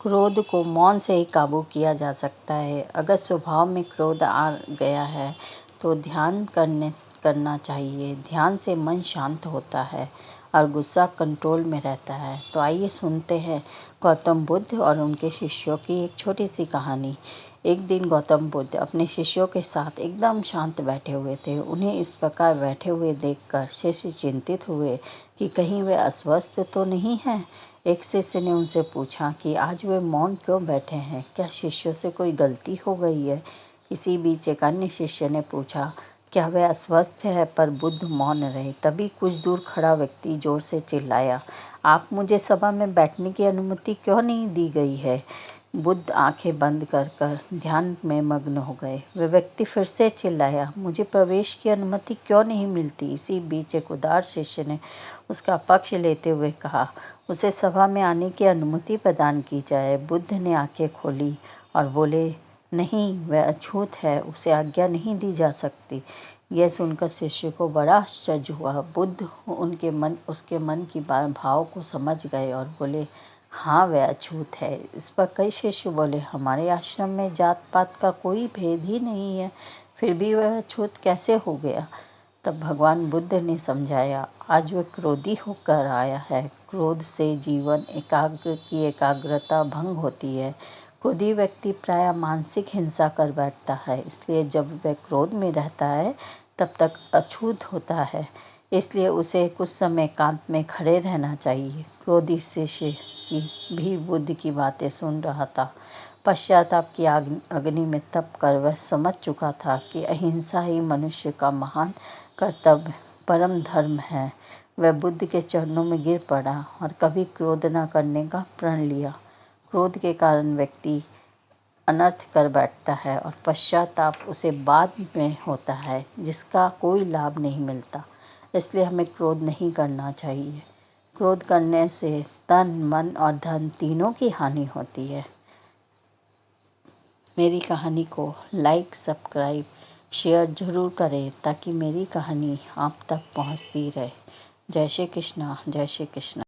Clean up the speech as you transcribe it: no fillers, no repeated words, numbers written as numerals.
क्रोध को मौन से ही काबू किया जा सकता है। अगर स्वभाव में क्रोध आ गया है तो ध्यान करना चाहिए। ध्यान से मन शांत होता है और गुस्सा कंट्रोल में रहता है। तो आइए सुनते हैं गौतम बुद्ध और उनके शिष्यों की एक छोटी सी कहानी। एक दिन गौतम बुद्ध अपने शिष्यों के साथ एकदम शांत बैठे हुए थे। उन्हें इस प्रकार बैठे हुए देखकर शिष्य चिंतित हुए कि कहीं वे अस्वस्थ तो नहीं हैं। एक शिष्य ने उनसे पूछा कि आज वे मौन क्यों बैठे हैं, क्या शिष्यों से कोई गलती हो गई है। इसी बीच एक अन्य शिष्य ने पूछा क्या वे अस्वस्थ है, पर बुद्ध मौन रहे। तभी कुछ दूर खड़ा व्यक्ति जोर से चिल्लाया, आप मुझे सभा में बैठने की अनुमति क्यों नहीं दी गई है। बुद्ध आंखें बंद कर कर ध्यान में मग्न हो गए। वे व्यक्ति फिर से चिल्लाया, मुझे प्रवेश की अनुमति क्यों नहीं मिलती। इसी बीच एक उदार शिष्य ने उसका पक्ष लेते हुए कहा, उसे सभा में आने की अनुमति प्रदान की जाए। बुद्ध ने आंखें खोली और बोले, नहीं, वह अछूत है, उसे आज्ञा नहीं दी जा सकती। यह सुनकर शिष्य को बड़ा आश्चर्य हुआ। बुद्ध उसके मन की भाव को समझ गए और बोले, हाँ, वह अछूत है। इस पर कई शिष्य बोले, हमारे आश्रम में जात पात का कोई भेद ही नहीं है, फिर भी वह अछूत कैसे हो गया। तब भगवान बुद्ध ने समझाया, आज वह क्रोधी होकर आया है। क्रोध से जीवन की एकाग्रता भंग होती है। क्रोधी व्यक्ति प्रायः मानसिक हिंसा कर बैठता है। इसलिए जब वह क्रोध में रहता है तब तक अछूत होता है। इसलिए उसे कुछ समय एकांत में खड़े रहना चाहिए। क्रोधी शिष्य भी बुद्ध की बातें सुन रहा था। पश्चाताप की अग्नि में तप कर वह समझ चुका था कि अहिंसा ही मनुष्य का महान कर्तव्य परम धर्म है। वह बुद्ध के चरणों में गिर पड़ा और कभी क्रोध न करने का प्रण लिया। क्रोध के कारण व्यक्ति अनर्थ कर बैठता है और पश्चाताप उसे बाद में होता है, जिसका कोई लाभ नहीं मिलता। इसलिए हमें क्रोध नहीं करना चाहिए। क्रोध करने से तन, मन और धन तीनों की हानि होती है। मेरी कहानी को लाइक, सब्सक्राइब, शेयर ज़रूर करें ताकि मेरी कहानी आप तक पहुंचती रहे। जय श्री कृष्णा, जय श्री कृष्णा।